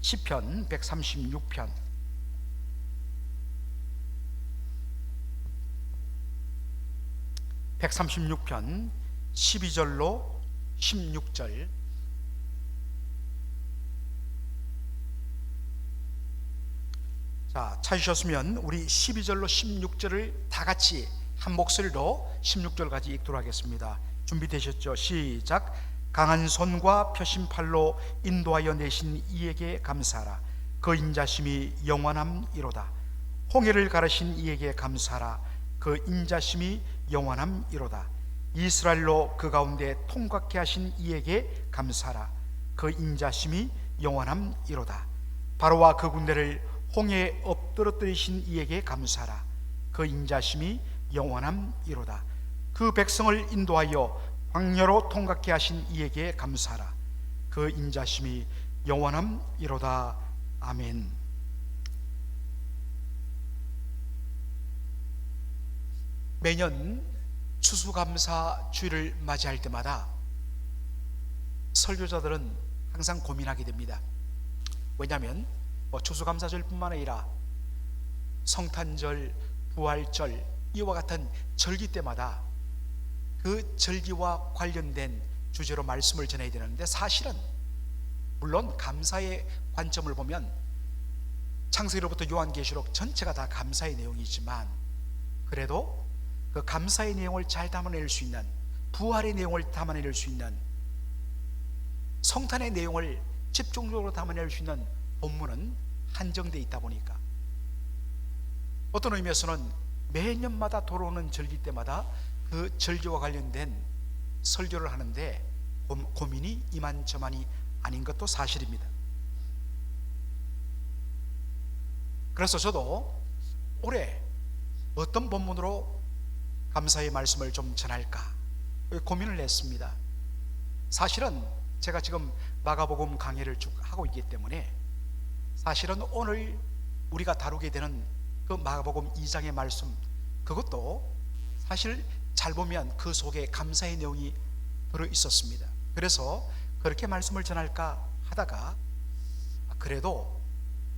시편 136편 12절로 16절. 자, 찾으셨으면 우리 12절로 16절을 다 같이 한 목소리로 16절까지 읽도록 하겠습니다. 준비되셨죠? 시작. 강한 손과 펴신 팔로 인도하여 내신 이에게 감사하라. 그 인자심이 영원함이로다. 홍해를 가르신 이에게 감사하라. 그 인자심이 영원함이로다. 이스라엘로 그 가운데 통과케 하신 이에게 감사하라. 그 인자심이 영원함이로다. 바로와 그 군대를 홍해에 엎드러뜨리신 이에게 감사하라. 그 인자심이 영원함이로다. 그 백성을 인도하여 광야로 통과케 하신 이에게 감사하라. 그 인자심이 영원함이로다. 아멘. 매년 추수감사 주일을 맞이할 때마다 설교자들은 항상 고민하게 됩니다. 왜냐하면 추수감사절뿐만 아니라 성탄절, 부활절, 이와 같은 절기 때마다 그 절기와 관련된 주제로 말씀을 전해야 되는데, 사실은 물론 감사의 관점을 보면 창세기로부터 요한계시록 전체가 다 감사의 내용이지만, 그래도 그 감사의 내용을 잘 담아낼 수 있는, 부활의 내용을 담아낼 수 있는, 성탄의 내용을 집중적으로 담아낼 수 있는 본문은 한정되어 있다 보니까 어떤 의미에서는 매년마다 돌아오는 절기 때마다 그 절기와 관련된 설교를 하는데 고민이 이만저만이 아닌 것도 사실입니다. 그래서 저도 올해 어떤 본문으로 감사의 말씀을 좀 전할까 고민을 했습니다. 사실은 제가 지금 마가복음 강해를 쭉 하고 있기 때문에 사실은 오늘 우리가 다루게 되는 그 마가복음 2장의 말씀, 그것도 사실 잘 보면 그 속에 감사의 내용이 들어 있었습니다. 그래서 그렇게 말씀을 전할까 하다가 그래도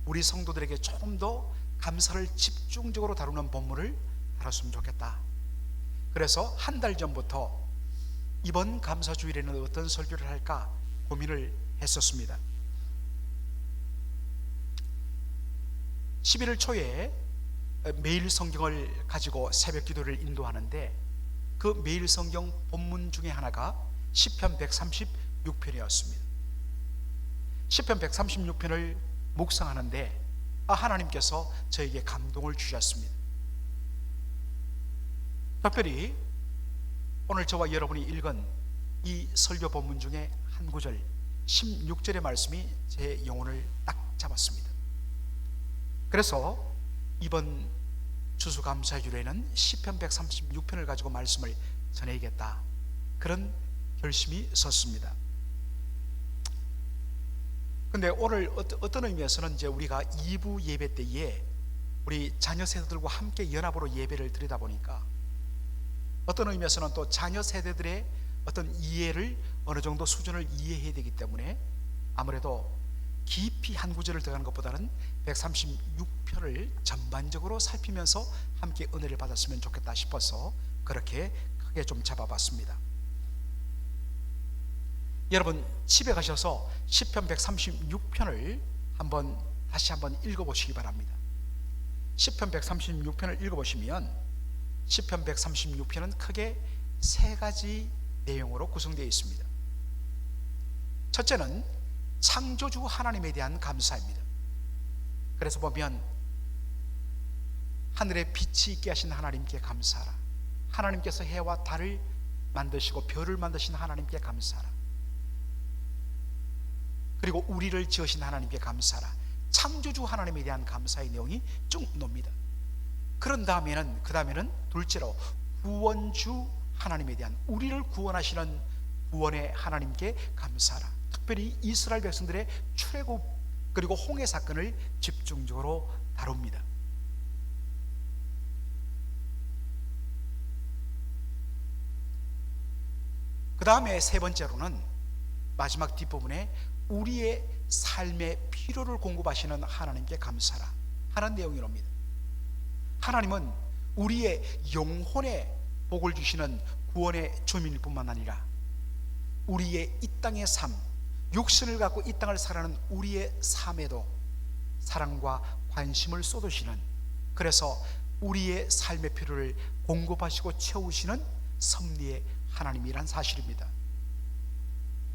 우리 성도들에게 조금 더 감사를 집중적으로 다루는 본문을 다뤘으면 좋겠다. 그래서 한 달 전부터 이번 감사주일에는 어떤 설교를 할까 고민을 했었습니다. 11월 초에 매일 성경을 가지고 새벽 기도를 인도하는데, 그 매일 성경 본문 중에 하나가 시편 136편이었습니다. 시편 136편을 묵상하는데 하나님께서 저에게 감동을 주셨습니다. 특별히 오늘 저와 여러분이 읽은 이 설교 본문 중에 한 구절 16절의 말씀이 제 영혼을 딱 잡았습니다. 그래서 이번 추수감사주일에는 시편 136편을 가지고 말씀을 전해야겠다, 그런 결심이 섰습니다. 근데 오늘 어떤 의미에서는 이제 우리가 2부 예배 때에 우리 자녀 세대들과 함께 연합으로 예배를 드리다 보니까 어떤 의미에서는 또 자녀 세대들의 어떤 이해를 어느 정도 수준을 이해해야 되기 때문에 아무래도 깊이 한 구절을 들어가는 것보다는 136편을 전반적으로 살피면서 함께 은혜를 받았으면 좋겠다 싶어서 그렇게 크게 좀 잡아봤습니다. 여러분 집에 가셔서 시편 136편을 다시 한번 읽어보시기 바랍니다. 시편 136편을 읽어보시면 시편 136편은 크게 세 가지 내용으로 구성되어 있습니다. 첫째는 창조주 하나님에 대한 감사입니다. 그래서 보면 하늘에 빛이 있게 하신 하나님께 감사하라. 하나님께서 해와 달을 만드시고 별을 만드신 하나님께 감사하라. 그리고 우리를 지으신 하나님께 감사하라. 창조주 하나님에 대한 감사의 내용이 쭉 놉니다. 그런 다음에는 둘째로 구원주 하나님에 대한, 우리를 구원하시는 구원의 하나님께 감사하라. 특별히 이스라엘 백성들의 출애굽 그리고 홍해 사건을 집중적으로 다룹니다. 그 다음에 세 번째로는 마지막 뒷부분에 우리의 삶의 필요를 공급하시는 하나님께 감사라 하는 내용이옵니다. 하나님은 우리의 영혼에 복을 주시는 구원의 주민일 뿐만 아니라 우리의 이 땅의 삶, 육신을 갖고 이 땅을 살아가는 우리의 삶에도 사랑과 관심을 쏟으시는, 그래서 우리의 삶의 필요를 공급하시고 채우시는 섭리의 하나님이란 사실입니다.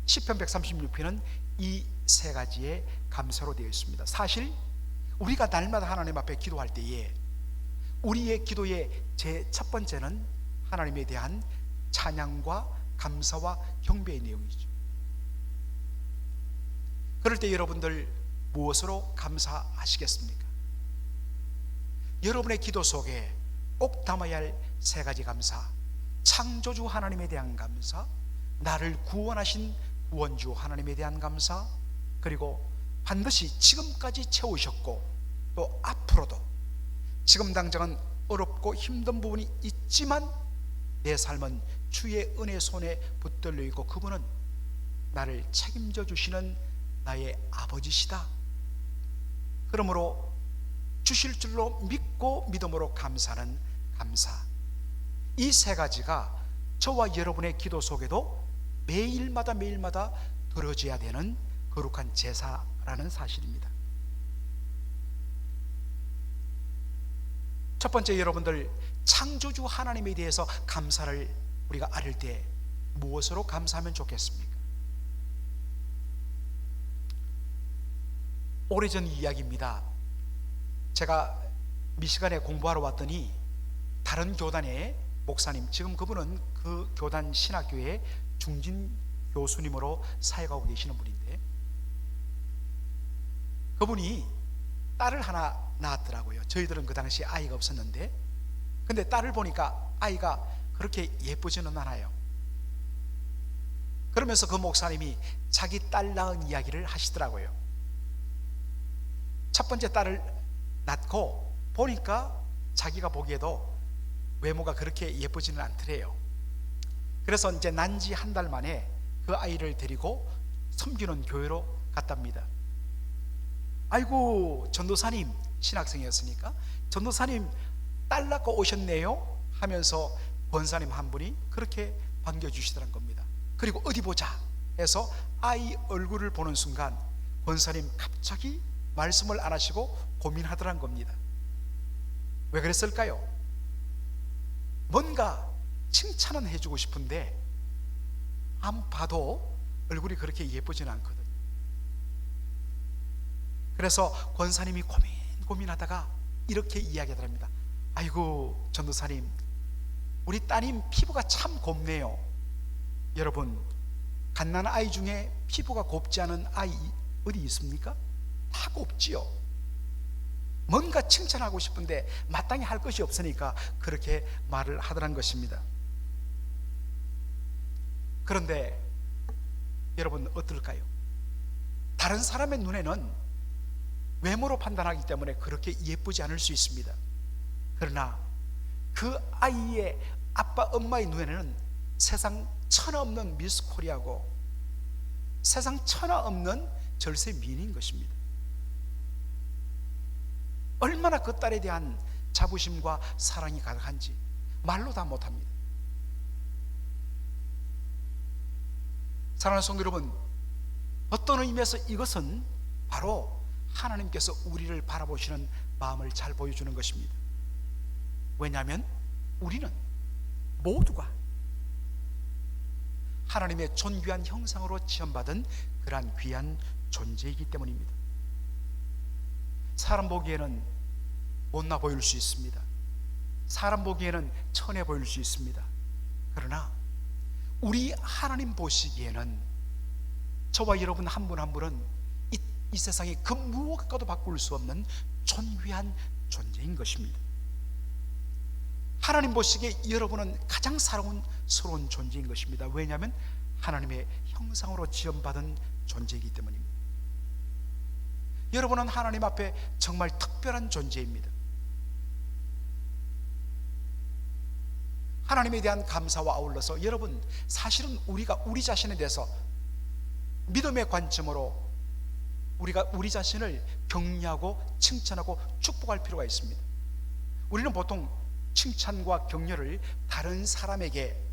시편 136편은 이 세 가지의 감사로 되어 있습니다. 사실 우리가 날마다 하나님 앞에 기도할 때에 우리의 기도의 제 첫 번째는 하나님에 대한 찬양과 감사와 경배의 내용이죠. 그럴 때 여러분들 무엇으로 감사하시겠습니까? 여러분의 기도 속에 꼭 담아야 할 세 가지 감사: 창조주 하나님에 대한 감사, 나를 구원하신 구원주 하나님에 대한 감사, 그리고 반드시 지금까지 채우셨고 또 앞으로도 지금 당장은 어렵고 힘든 부분이 있지만 내 삶은 주의 은혜 손에 붙들려 있고 그분은 나를 책임져 주시는 나의 아버지시다. 그러므로 주실 줄로 믿고 믿음으로 감사하는 감사, 이 세 가지가 저와 여러분의 기도 속에도 매일마다 들어져야 되는 거룩한 제사라는 사실입니다. 첫 번째, 여러분들 창조주 하나님에 대해서 감사를 우리가 아릴 때 무엇으로 감사하면 좋겠습니까? 오래전 이야기입니다. 제가 미시간에 공부하러 왔더니 다른 교단의 목사님, 지금 그분은 그 교단 신학교의 중진 교수님으로 사역하고 계시는 분인데, 그분이 딸을 하나 낳았더라고요. 저희들은 그 당시 아이가 없었는데, 근데 딸을 보니까 아이가 그렇게 예쁘지는 않아요. 그러면서 그 목사님이 자기 딸 낳은 이야기를 하시더라고요. 첫 번째 딸을 낳고 보니까 자기가 보기에도 외모가 그렇게 예쁘지는 않더래요. 그래서 이제 난 지 한 달 만에 그 아이를 데리고 섬기는 교회로 갔답니다. 아이고, 전도사님, 신학생이었으니까, 전도사님 딸 낳고 오셨네요 하면서 권사님 한 분이 그렇게 반겨주시더란 겁니다. 그리고 어디 보자 해서 아이 얼굴을 보는 순간 권사님 갑자기 말씀을 안 하시고 고민하더란 겁니다. 왜 그랬을까요? 뭔가 칭찬은 해주고 싶은데 안 봐도 얼굴이 그렇게 예쁘지는 않거든요. 그래서 권사님이 고민하다가 이렇게 이야기하더랍니다. 아이고, 전도사님, 우리 따님 피부가 참 곱네요. 여러분, 갓난 아이 중에 피부가 곱지 않은 아이 어디 있습니까? 다 곱지요. 뭔가 칭찬하고 싶은데 마땅히 할 것이 없으니까 그렇게 말을 하더란 것입니다. 그런데 여러분 어떨까요? 다른 사람의 눈에는 외모로 판단하기 때문에 그렇게 예쁘지 않을 수 있습니다. 그러나 그 아이의 아빠 엄마의 눈에는 세상 천하 없는 미스 코리아고 세상 천하 없는 절세 미인인 것입니다. 얼마나 그 딸에 대한 자부심과 사랑이 가득한지 말로 다 못합니다. 사랑하는 성도 여러분, 어떤 의미에서 이것은 바로 하나님께서 우리를 바라보시는 마음을 잘 보여주는 것입니다. 왜냐하면 우리는 모두가 하나님의 존귀한 형상으로 지음받은 그러한 귀한 존재이기 때문입니다. 사람 보기에는 못나 보일 수 있습니다. 사람 보기에는 천해 보일 수 있습니다. 그러나 우리 하나님 보시기에는 저와 여러분 한 분 한 분은 이 세상에 그 무엇과도 바꿀 수 없는 존귀한 존재인 것입니다. 하나님 보시기에 여러분은 가장 사랑스러운 존재인 것입니다. 왜냐하면 하나님의 형상으로 지음받은 존재이기 때문입니다. 여러분은 하나님 앞에 정말 특별한 존재입니다. 하나님에 대한 감사와 아울러서 여러분, 사실은 우리가 우리 자신에 대해서 믿음의 관점으로 우리가 우리 자신을 격려하고 칭찬하고 축복할 필요가 있습니다. 우리는 보통 칭찬과 격려를 다른 사람에게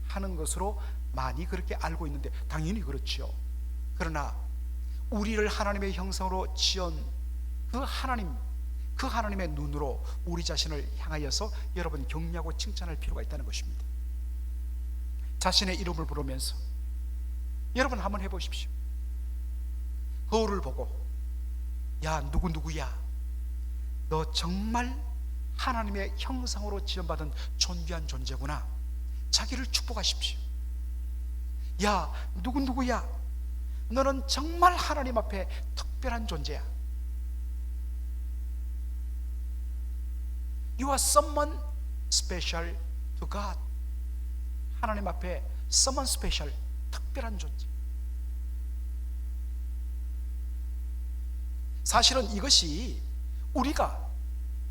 하는 것으로 많이 그렇게 알고 있는데 당연히 그렇죠. 그러나 우리를 하나님의 형상으로 지은 그 하나님의 눈으로 우리 자신을 향하여서 여러분 격려하고 칭찬할 필요가 있다는 것입니다. 자신의 이름을 부르면서 여러분 한번 해보십시오. 거울을 보고 야 누구야, 너 정말 하나님의 형상으로 지음받은 존귀한 존재구나. 자기를 축복하십시오. 야 누구야, 너는 정말 하나님 앞에 특별한 존재야. You are someone special to God. 하나님 앞에 someone special, 특별한 존재. 사실은 이것이 우리가,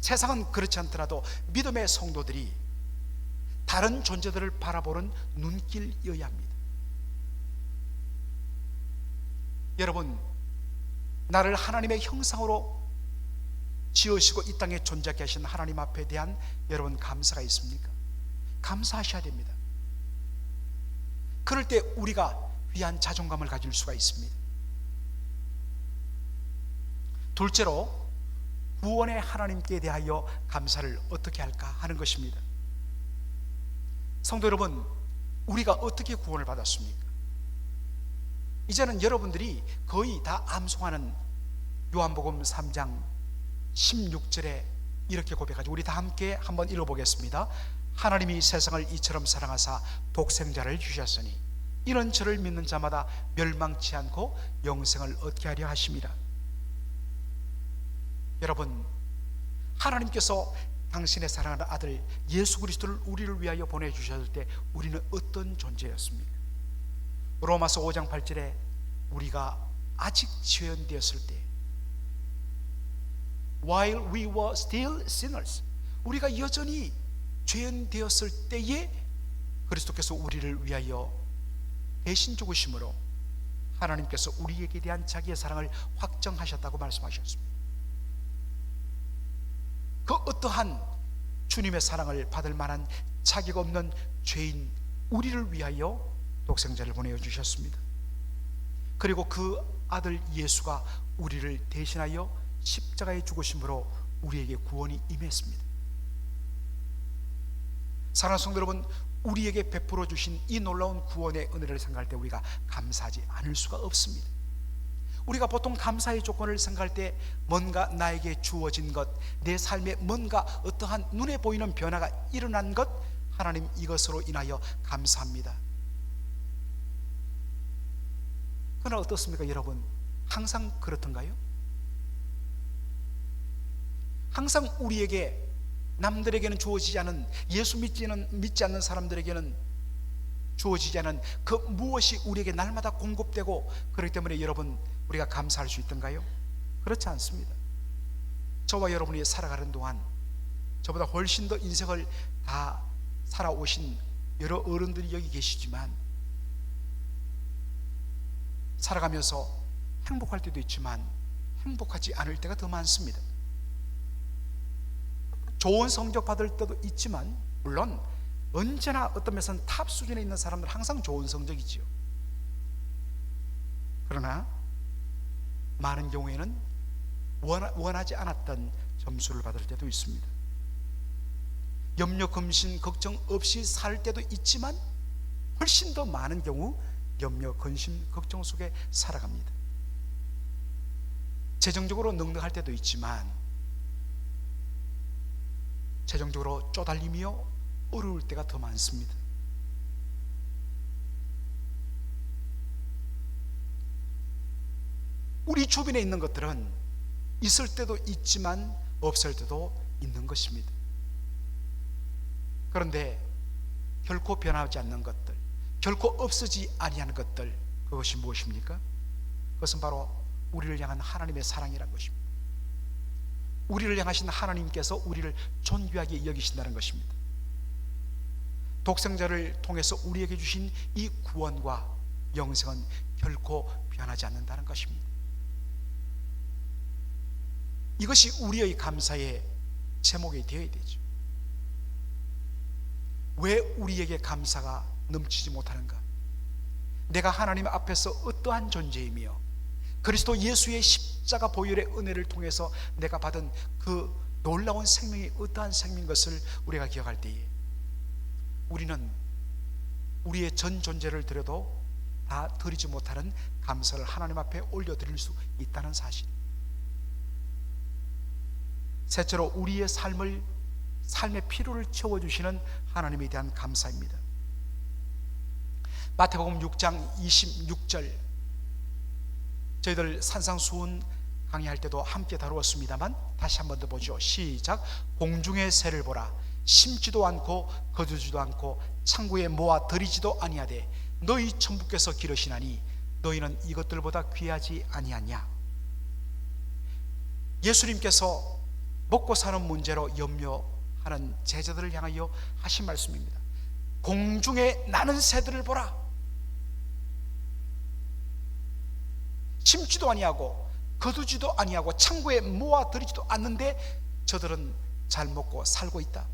세상은 그렇지 않더라도 믿음의 성도들이 다른 존재들을 바라보는 눈길이어야 합니다. 여러분, 나를 하나님의 형상으로 지으시고 이 땅에 존재하게 하신 하나님 앞에 대한 여러분 감사가 있습니까? 감사하셔야 됩니다. 그럴 때 우리가 귀한 자존감을 가질 수가 있습니다. 둘째로, 구원의 하나님께 대하여 감사를 어떻게 할까 하는 것입니다. 성도 여러분, 우리가 어떻게 구원을 받았습니까? 이제는 여러분들이 거의 다 암송하는 요한복음 3장 16절에 이렇게 고백하죠. 우리 다 함께 한번 읽어보겠습니다. 하나님이 세상을 이처럼 사랑하사 독생자를 주셨으니 이는 저를 믿는 자마다 멸망치 않고 영생을 얻게 하려 하심이라. 여러분, 하나님께서 당신의 사랑하는 아들 예수 그리스도를 우리를 위하여 보내주셨을 때 우리는 어떤 존재였습니까? 로마서 5장 8절에 우리가 아직 죄인되었을 때, while we were still sinners, 우리가 여전히 죄인 되었을 때에 그리스도께서 우리를 위하여 대신 죽으심으로 하나님께서 우리에게 대한 자기의 사랑을 확정하셨다고 말씀하셨습니다. 그 어떠한 주님의 사랑을 받을 만한 자격 없는 죄인 우리를 위하여 독생자를 보내주셨습니다. 그리고 그 아들 예수가 우리를 대신하여 십자가에 죽으심으로 우리에게 구원이 임했습니다. 사랑하는 성도 여러분, 우리에게 베풀어 주신 이 놀라운 구원의 은혜를 생각할 때 우리가 감사하지 않을 수가 없습니다. 우리가 보통 감사의 조건을 생각할 때 뭔가 나에게 주어진 것, 내 삶에 뭔가 어떠한 눈에 보이는 변화가 일어난 것, 하나님 이것으로 인하여 감사합니다. 그러나 어떻습니까 여러분? 항상 그렇던가요? 항상 우리에게, 남들에게는 주어지지 않은, 예수 믿지 않는 사람들에게는 주어지지 않은 그 무엇이 우리에게 날마다 공급되고, 그렇기 때문에 여러분 우리가 감사할 수 있던가요? 그렇지 않습니다. 저와 여러분이 살아가는 동안 저보다 훨씬 더 인생을 다 살아오신 여러 어른들이 여기 계시지만, 살아가면서 행복할 때도 있지만 행복하지 않을 때가 더 많습니다. 좋은 성적 받을 때도 있지만, 물론 언제나 어떤 면에서는 탑 수준에 있는 사람들은 항상 좋은 성적이지요. 그러나 많은 경우에는 원하지 않았던 점수를 받을 때도 있습니다. 염려, 근심, 걱정 없이 살 때도 있지만 훨씬 더 많은 경우 염려, 근심, 걱정 속에 살아갑니다. 재정적으로 넉넉할 때도 있지만 재정적으로 쪼달리며 어려울 때가 더 많습니다. 우리 주변에 있는 것들은 있을 때도 있지만 없을 때도 있는 것입니다. 그런데 결코 변하지 않는 것들, 결코 없어지지 아니하는 것들, 그것이 무엇입니까? 그것은 바로 우리를 향한 하나님의 사랑이라는 것입니다. 우리를 향하신 하나님께서 우리를 존귀하게 여기신다는 것입니다. 독생자를 통해서 우리에게 주신 이 구원과 영생은 결코 변하지 않는다는 것입니다. 이것이 우리의 감사의 제목이 되어야 되죠. 왜 우리에게 감사가 넘치지 못하는가? 내가 하나님 앞에서 어떠한 존재이며 그리스도 예수의 십자가 보혈의 은혜를 통해서 내가 받은 그 놀라운 생명이 어떠한 생명인 것을 우리가 기억할 때에 우리는 우리의 전 존재를 드려도 다 드리지 못하는 감사를 하나님 앞에 올려드릴 수 있다는 사실. 셋째로 우리의 삶의 필요를 채워주시는 하나님에 대한 감사입니다. 마태복음 6장 26절, 저희들 산상수훈 강의할 때도 함께 다루었습니다만 다시 한 번 더 보죠. 시작. 공중의 새를 보라. 심지도 않고 거두지도 않고 창고에 모아 들이지도 아니하되 너희 천부께서 기르시나니 너희는 이것들보다 귀하지 아니하냐. 예수님께서 먹고 사는 문제로 염려하는 제자들을 향하여 하신 말씀입니다. 공중에 나는 새들을 보라. 심지도 아니하고 거두지도 아니하고 창고에 모아 들이지도 않는데 저들은 잘 먹고 살고 있다.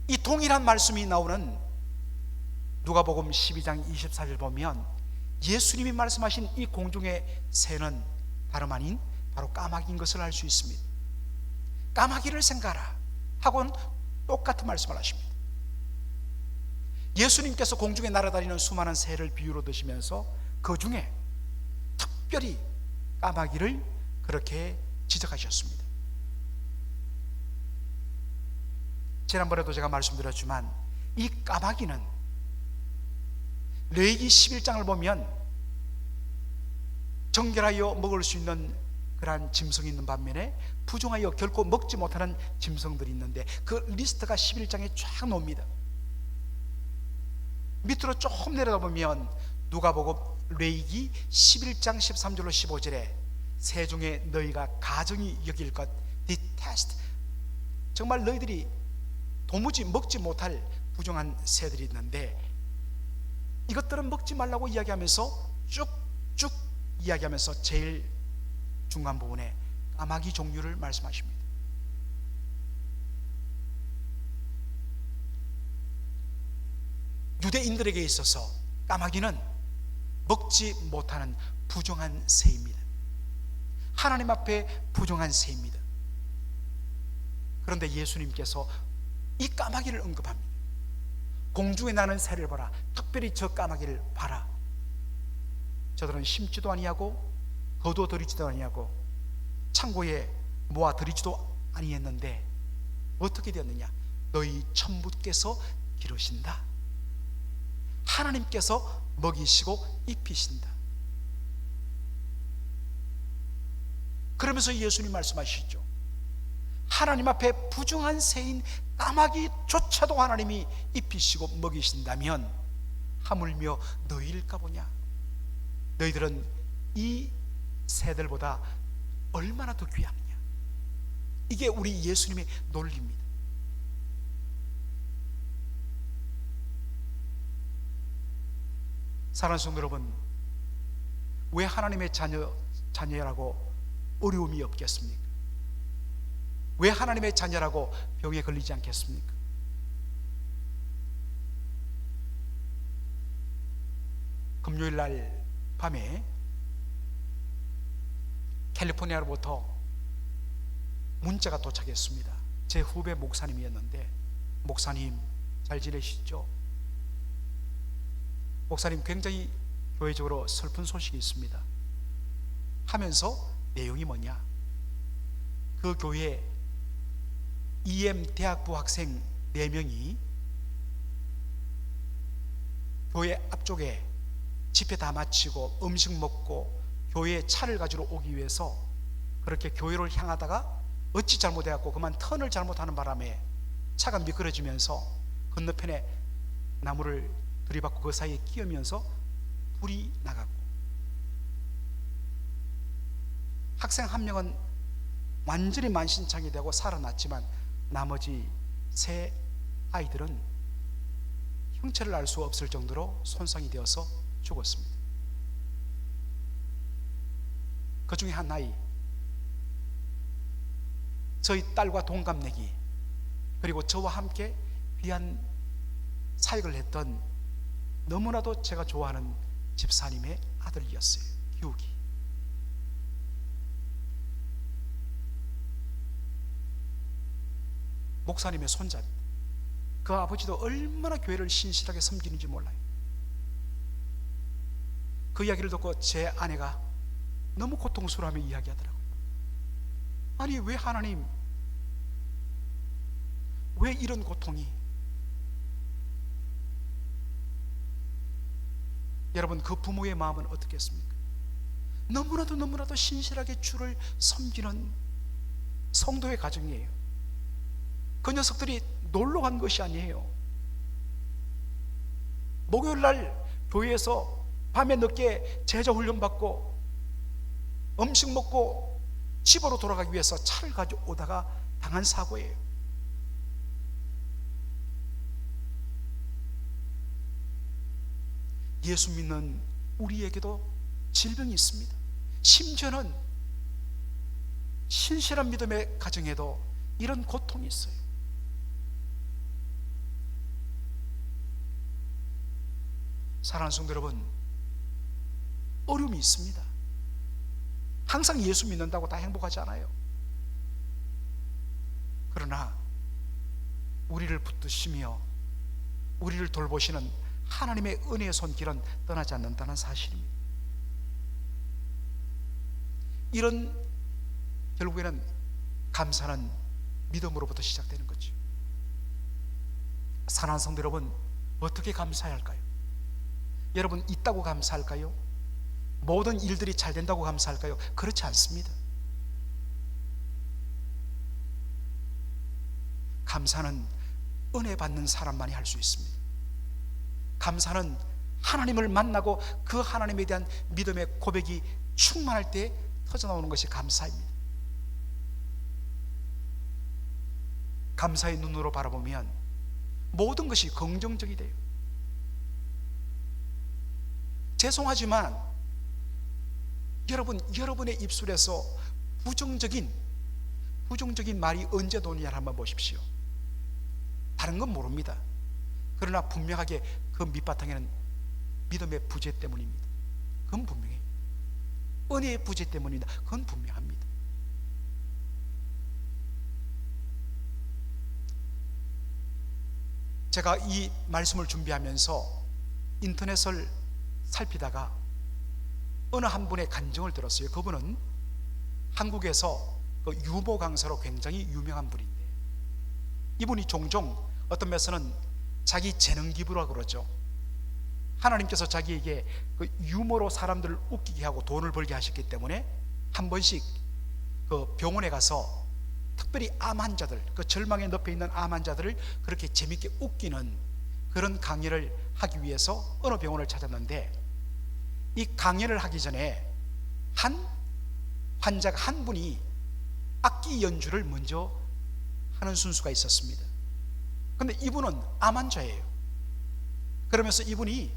이 동일한 말씀이 나오는 누가복음 12장 24절 보면 예수님이 말씀하신 이 공중의 새는 다름 아닌 바로 까마귀인 것을 알 수 있습니다. 까마귀를 생각하라 하고는 똑같은 말씀을 하십니다. 예수님께서 공중에 날아다니는 수많은 새를 비유로 드시면서 그 중에 특별히 까마귀를 그렇게 지적하셨습니다. 지난번에도 제가 말씀드렸지만 이 까마귀는 레위기 11장을 보면 정결하여 먹을 수 있는 그러한 짐승이 있는 반면에 부정하여 결코 먹지 못하는 짐승들이 있는데 그 리스트가 11장에 쫙 나옵니다. 밑으로 조금 내려다 보면 누가복음 레위기 11장 13절로 15절에 새 중에 너희가 가증히 여길 것 detest, 정말 너희들이 도무지 먹지 못할 부정한 새들이 있는데 이것들은 먹지 말라고 이야기하면서 쭉쭉 이야기하면서 제일 중간 부분에 까마귀 종류를 말씀하십니다. 유대인들에게 있어서 까마귀는 먹지 못하는 부정한 새입니다. 하나님 앞에 부정한 새입니다. 그런데 예수님께서 이 까마귀를 언급합니다. 공중에 나는 새를 봐라. 특별히 저 까마귀를 봐라. 저들은 심지도 아니하고 거두어들이지도 아니하고 창고에 모아들이지도 아니했는데 어떻게 되었느냐? 너희 천부께서 기르신다. 하나님께서 먹이시고 입히신다. 그러면서 예수님 말씀하시죠. 하나님 앞에 부정한 새인 까마귀조차도 하나님이 입히시고 먹이신다면 하물며 너희일까 보냐. 너희들은 이 새들보다 얼마나 더 귀하느냐. 이게 우리 예수님의 논리입니다. 사랑하는 성도 여러분, 왜 하나님의 자녀라고 어려움이 없겠습니까? 왜 하나님의 자녀라고 병에 걸리지 않겠습니까? 금요일 날 밤에 캘리포니아로부터 문자가 도착했습니다. 제 후배 목사님이었는데, 목사님 잘 지내시죠? 목사님 굉장히 교회적으로 슬픈 소식이 있습니다 하면서 내용이 뭐냐, 그 교회 EM 대학부 학생 4명이 교회 앞쪽에 집회 다 마치고 음식 먹고 교회에 차를 가지러 오기 위해서 그렇게 교회를 향하다가 어찌 잘못해갖고 그만 턴을 잘못하는 바람에 차가 미끄러지면서 건너편에 나무를 들이받고 그 사이에 끼우면서 불이 나갔고, 학생 한 명은 완전히 만신창이 되고 살아났지만 나머지 3 아이들은 형체를 알 수 없을 정도로 손상이 되어서 죽었습니다. 그 중에 한 아이, 저희 딸과 동갑내기, 그리고 저와 함께 귀한 사역을 했던 너무나도 제가 좋아하는 집사님의 아들이었어요. 기욱이. 목사님의 손자입니다. 그 아버지도 얼마나 교회를 신실하게 섬기는지 몰라요. 그 이야기를 듣고 제 아내가 너무 고통스러워하며 이야기하더라고요. 아니, 왜 하나님, 왜 이런 고통이? 여러분, 그 부모의 마음은 어떻겠습니까? 너무나도 신실하게 주를 섬기는 성도의 가정이에요. 그 녀석들이 놀러 간 것이 아니에요. 목요일 날 교회에서 밤에 늦게 제자 훈련 받고 음식 먹고 집으로 돌아가기 위해서 차를 가져오다가 당한 사고예요. 예수 믿는 우리에게도 질병이 있습니다. 심지어는 신실한 믿음의 가정에도 이런 고통이 있어요. 사랑하는 성도 여러분, 어려움이 있습니다. 항상 예수 믿는다고 다 행복하지 않아요. 그러나 우리를 붙드시며 우리를 돌보시는 하나님의 은혜의 손길은 떠나지 않는다는 사실입니다. 이런 결국에는 감사는 믿음으로부터 시작되는 거죠. 사랑하는 성도 여러분, 어떻게 감사해야 할까요? 여러분, 있다고 감사할까요? 모든 일들이 잘 된다고 감사할까요? 그렇지 않습니다. 감사는 은혜 받는 사람만이 할 수 있습니다. 감사는 하나님을 만나고 그 하나님에 대한 믿음의 고백이 충만할 때 터져나오는 것이 감사입니다. 감사의 눈으로 바라보면 모든 것이 긍정적이 돼요. 죄송하지만 여러분의 입술에서 부정적인 말이 언제 도느냐를 한번 보십시오. 다른 건 모릅니다. 그러나 분명하게 그 밑바탕에는 믿음의 부재 때문입니다. 그건 분명해요. 은혜의 부재 때문입니다. 그건 분명합니다. 제가 이 말씀을 준비하면서 인터넷을 살피다가 어느 한 분의 간증을 들었어요. 그분은 한국에서 그 유머 강사로 굉장히 유명한 분인데, 이분이 종종 어떤 면에서는 자기 재능 기부라고 그러죠. 하나님께서 자기에게 그 유머로 사람들을 웃기게 하고 돈을 벌게 하셨기 때문에 한 번씩 그 병원에 가서 특별히 암 환자들, 그 절망의 늪에 있는 암 환자들을 그렇게 재밌게 웃기는 그런 강의를 하기 위해서 어느 병원을 찾았는데, 이 강연을 하기 전에 한 환자가 한 분이 악기 연주를 먼저 하는 순수가 있었습니다. 그런데 이분은 암 환자예요. 그러면서 이분이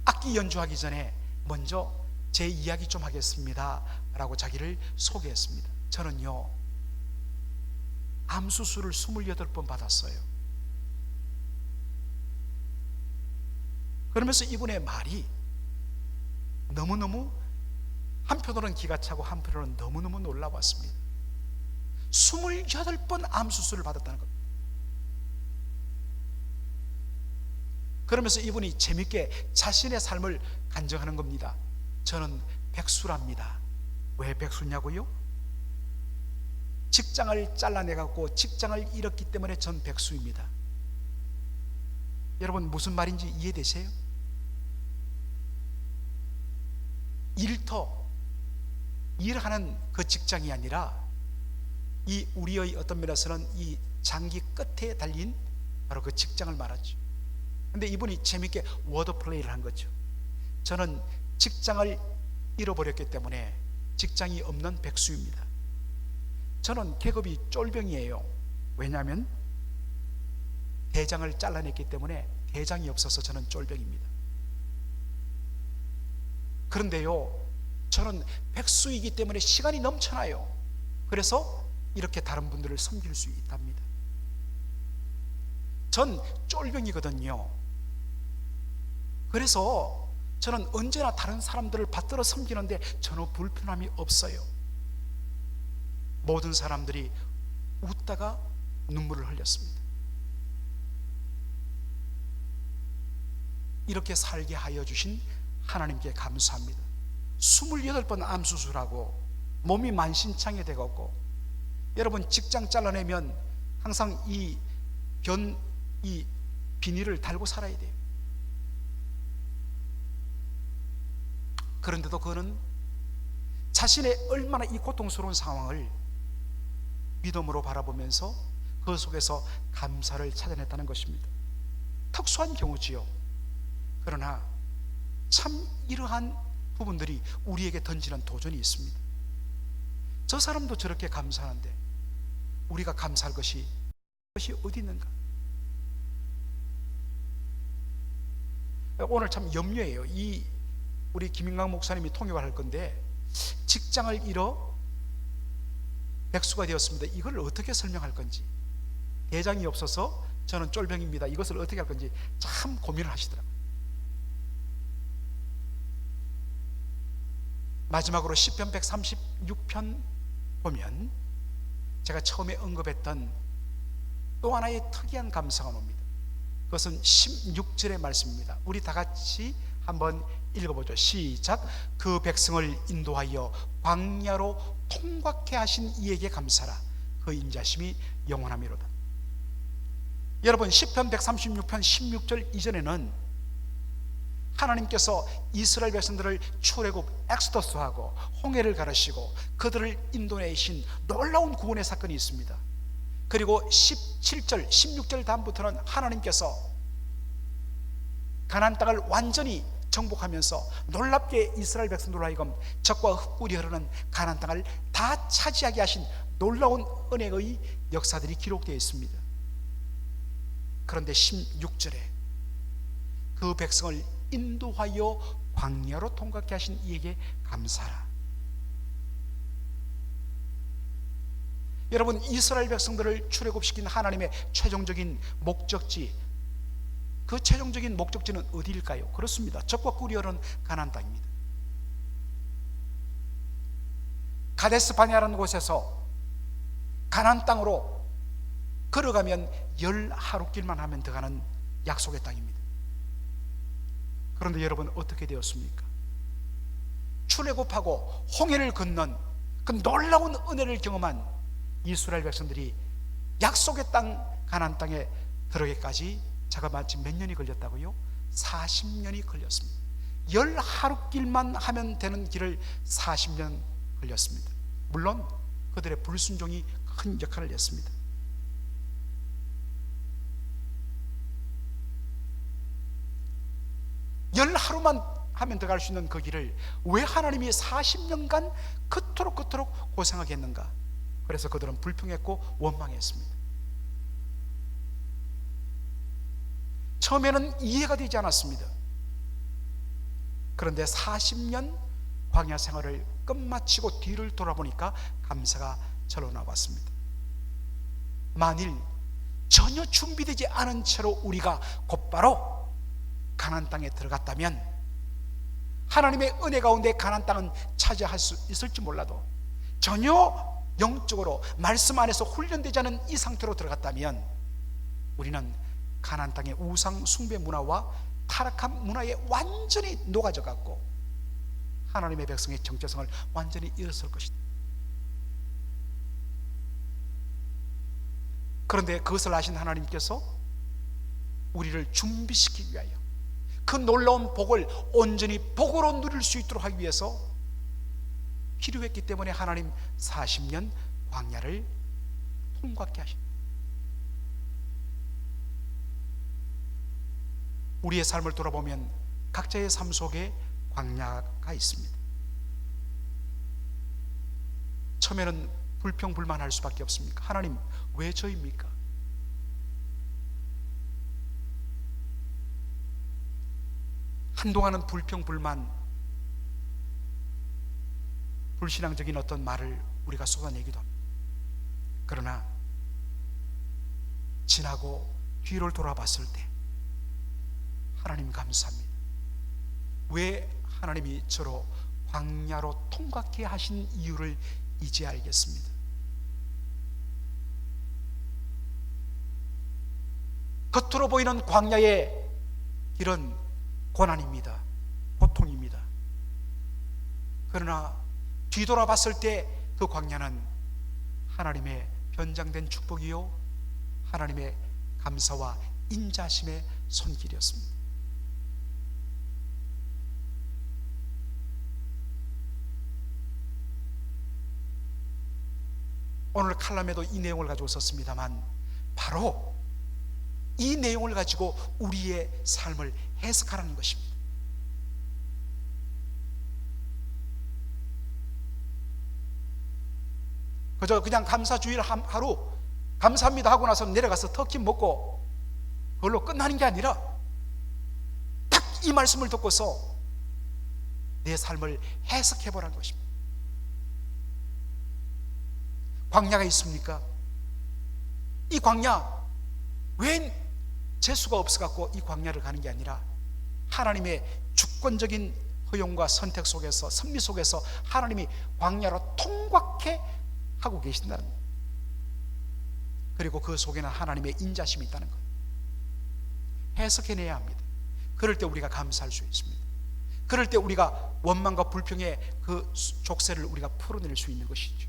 악기 연주하기 전에 먼저 제 이야기 좀 하겠습니다 라고 자기를 소개했습니다. 저는요, 암 수술을 28번 받았어요. 그러면서 이분의 말이 너무너무 한편으로는 기가 차고 한편으로는 너무너무 놀라웠습니다. 28번 암 수술을 받았다는 겁니다. 그러면서 이분이 재밌게 자신의 삶을 간증하는 겁니다. 저는 백수랍니다. 왜 백수냐고요? 직장을 잘라내갖고 직장을 잃었기 때문에 전 백수입니다. 여러분, 무슨 말인지 이해되세요? 일하는 그 직장이 아니라 이 우리의 어떤 면에서는 이 장기 끝에 달린 바로 그 직장을 말하죠. 근데 이분이 재밌게 워드 플레이를 한 거죠. 저는 직장을 잃어버렸기 때문에 직장이 없는 백수입니다. 저는 계급이 쫄병이에요. 왜냐하면 대장을 잘라냈기 때문에 대장이 없어서 저는 쫄병입니다. 그런데요, 저는 백수이기 때문에 시간이 넘쳐나요. 그래서 이렇게 다른 분들을 섬길 수 있답니다. 전 쫄병이거든요. 그래서 저는 언제나 다른 사람들을 받들어 섬기는데 전혀 불편함이 없어요. 모든 사람들이 웃다가 눈물을 흘렸습니다. 이렇게 살게 하여 주신 하나님께 감사합니다. 28번 암수술하고 몸이 만신창이 되었고, 여러분 직장 잘라내면 항상 이 비닐을 달고 살아야 돼요. 그런데도 그는 자신의 얼마나 이 고통스러운 상황을 믿음으로 바라보면서 그 속에서 감사를 찾아냈다는 것입니다. 특수한 경우지요. 그러나 참 이러한 부분들이 우리에게 던지는 도전이 있습니다. 저 사람도 저렇게 감사하는데 우리가 감사할 것이 어디 있는가? 오늘 참 염려해요. 우리 김인강 목사님이 통역을 할 건데, 직장을 잃어 백수가 되었습니다. 이걸 어떻게 설명할 건지, 대장이 없어서 저는 쫄병입니다, 이것을 어떻게 할 건지 참 고민을 하시더라고요. 마지막으로 시편 136편 보면 제가 처음에 언급했던 또 하나의 특이한 감사가 옵니다. 그것은 16절의 말씀입니다. 우리 다 같이 한번 읽어보죠. 시작. 그 백성을 인도하여 광야로 통과케 하신 이에게 감사라. 그 인자심이 영원하미로다. 여러분, 시편 136편 16절 이전에는 하나님께서 이스라엘 백성들을 출애굽 엑스더스하고 홍해를 가르시고 그들을 인도내신 놀라운 구원의 사건이 있습니다. 그리고 17절 16절 다음부터는 하나님께서 가나안 땅을 완전히 정복하면서 놀랍게 이스라엘 백성들로 하여금 적과 흙물이 흐르는 가나안 땅을 다 차지하게 하신 놀라운 은혜의 역사들이 기록되어 있습니다. 그런데 16절에 그 백성을 인도하여 광야로 통과케 하신 이에게 감사라. 여러분, 이스라엘 백성들을 출애굽시킨 하나님의 최종적인 목적지, 그 최종적인 목적지는 어디일까요? 그렇습니다. 적과 꿀이 흐르는 가나안 땅입니다. 가데스 바네아라는 곳에서 가나안 땅으로 걸어가면 10하루길만 하면 들어가는 약속의 땅입니다. 그런데 여러분, 어떻게 되었습니까? 출애굽하고 홍해를 건넌 그 놀라운 은혜를 경험한 이스라엘 백성들이 약속의 땅 가나안 땅에 들어가기까지 자그마치 몇 년이 걸렸다고요? 40년이 걸렸습니다. 10하루길만 하면 되는 길을 40년 걸렸습니다. 물론 그들의 불순종이 큰 역할을 했습니다. 열 하루만 하면 들어갈 수 있는 그 길을 왜 하나님이 40년간 그토록 고생하게 했는가? 그래서 그들은 불평했고 원망했습니다. 처음에는 이해가 되지 않았습니다. 그런데 40년 광야 생활을 끝마치고 뒤를 돌아보니까 감사가 절로 나왔습니다. 만일 전혀 준비되지 않은 채로 우리가 곧바로 가나안 땅에 들어갔다면 하나님의 은혜 가운데 가나안 땅은 차지할 수 있을지 몰라도 전혀 영적으로 말씀 안에서 훈련되지 않은 이 상태로 들어갔다면 우리는 가나안 땅의 우상 숭배 문화와 타락한 문화에 완전히 녹아져 갔고 하나님의 백성의 정체성을 완전히 잃었을 것이다. 그런데 그것을 아신 하나님께서 우리를 준비시키기 위하여 그 놀라운 복을 온전히 복으로 누릴 수 있도록 하기 위해서 필요했기 때문에 하나님 40년 광야를 통과케 하십니다. 우리의 삶을 돌아보면 각자의 삶 속에 광야가 있습니다. 처음에는 불평불만할 수밖에 없습니까? 하나님, 왜 저입니까? 한동안은 불평불만, 불신앙적인 어떤 말을 우리가 쏟아내기도 합니다. 그러나 지나고 뒤를 돌아봤을 때 하나님 감사합니다. 왜 하나님이 저로 광야로 통과케 하신 이유를 이제 알겠습니다. 겉으로 보이는 광야의 길은 고난입니다. 고통입니다. 그러나 뒤돌아봤을 때 그 광야는 하나님의 변장된 축복이요, 하나님의 감사와 인자심의 손길이었습니다. 오늘 칼럼에도 이 내용을 가지고 썼습니다만, 바로 이 내용을 가지고 우리의 삶을 해석하라는 것입니다. 그저 그냥 감사주일 하루 감사합니다 하고 나서 내려가서 터키 먹고 그걸로 끝나는 게 아니라 딱 이 말씀을 듣고서 내 삶을 해석해 보라는 것입니다. 광야가 있습니까? 이 광야, 왜 재수가 없어갖고 이 광야를 가는 게 아니라 하나님의 주권적인 허용과 선택 속에서, 섭리 속에서 하나님이 광야로 통과케 하고 계신다는 거예요. 그리고 그 속에는 하나님의 인자심이 있다는 거예요. 해석해내야 합니다. 그럴 때 우리가 감사할 수 있습니다. 그럴 때 우리가 원망과 불평의 그 족쇄를 우리가 풀어낼 수 있는 것이죠.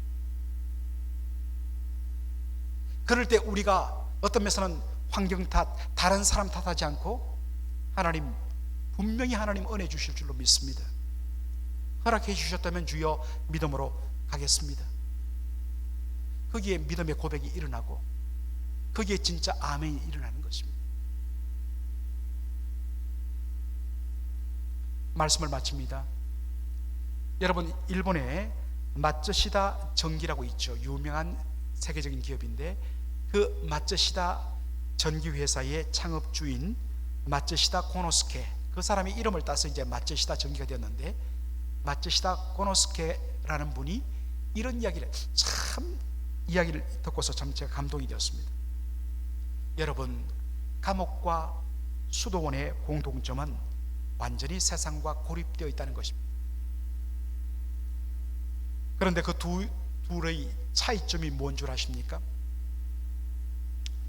그럴 때 우리가 어떤 면에서는 환경 탓, 다른 사람 탓하지 않고 하나님, 분명히 하나님 은혜 주실 줄로 믿습니다. 허락해 주셨다면 주여 믿음으로 가겠습니다. 거기에 믿음의 고백이 일어나고 거기에 진짜 아멘이 일어나는 것입니다. 말씀을 마칩니다. 여러분, 일본에 마츠시다 전기라고 있죠. 유명한 세계적인 기업인데, 그 마츠시다 전기회사의 창업주인 마츠시다 고노스케, 그 사람이 이름을 따서 이제 마츠시다 전기가 되었는데, 마츠시다 고노스케라는 분이 이런 이야기를, 참 이야기를 듣고서 참 제가 감동이 되었습니다. 여러분, 감옥과 수도원의 공통점은 완전히 세상과 고립되어 있다는 것입니다. 그런데 그 둘의 차이점이 뭔 줄 아십니까?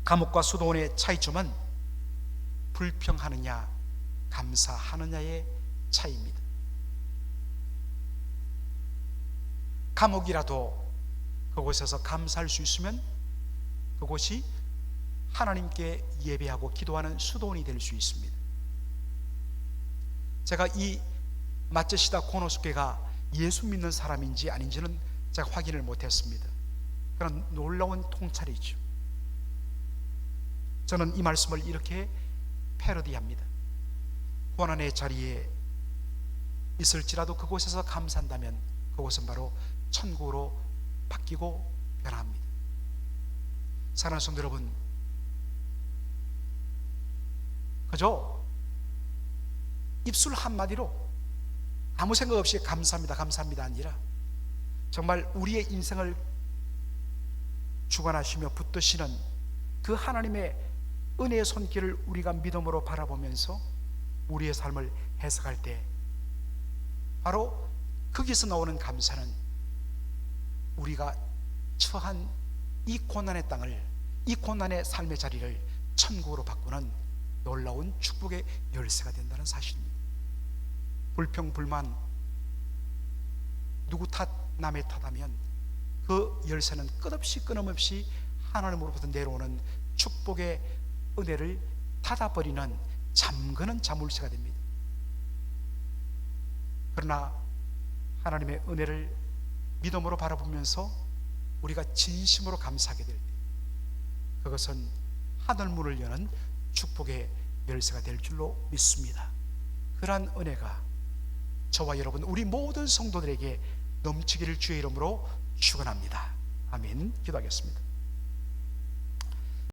감옥과 수도원의 차이점은 불평하느냐 감사하느냐의 차이입니다. 감옥이라도 그곳에서 감사할 수 있으면 그곳이 하나님께 예배하고 기도하는 수도원이 될 수 있습니다. 제가 이 마츠시다 고노스케가 예수 믿는 사람인지 아닌지는 제가 확인을 못했습니다. 그런 놀라운 통찰이죠. 저는 이 말씀을 이렇게 패러디합니다. 고난의 자리에 있을지라도 그곳에서 감사한다면 그곳은 바로 천국으로 바뀌고 변합니다. 사랑하는 성도 여러분, 그저 입술 한마디로 아무 생각 없이 감사합니다, 감사합니다 아니라 정말 우리의 인생을 주관하시며 붙드시는 그 하나님의 은혜의 손길을 우리가 믿음으로 바라보면서 우리의 삶을 해석할 때 바로 거기서 나오는 감사는 우리가 처한 이 고난의 땅을, 이 고난의 삶의 자리를 천국으로 바꾸는 놀라운 축복의 열쇠가 된다는 사실입니다. 불평, 불만, 누구 탓, 남의 탓하면 그 열쇠는 끝없이 끊임없이 하나님으로부터 내려오는 축복의 은혜를 닫아버리는 잠그는 자물쇠가 됩니다. 그러나 하나님의 은혜를 믿음으로 바라보면서 우리가 진심으로 감사하게 될 때 그것은 하늘문을 여는 축복의 열쇠가 될 줄로 믿습니다. 그러한 은혜가 저와 여러분, 우리 모든 성도들에게 넘치기를 주의 이름으로 축원합니다. 아멘. 기도하겠습니다.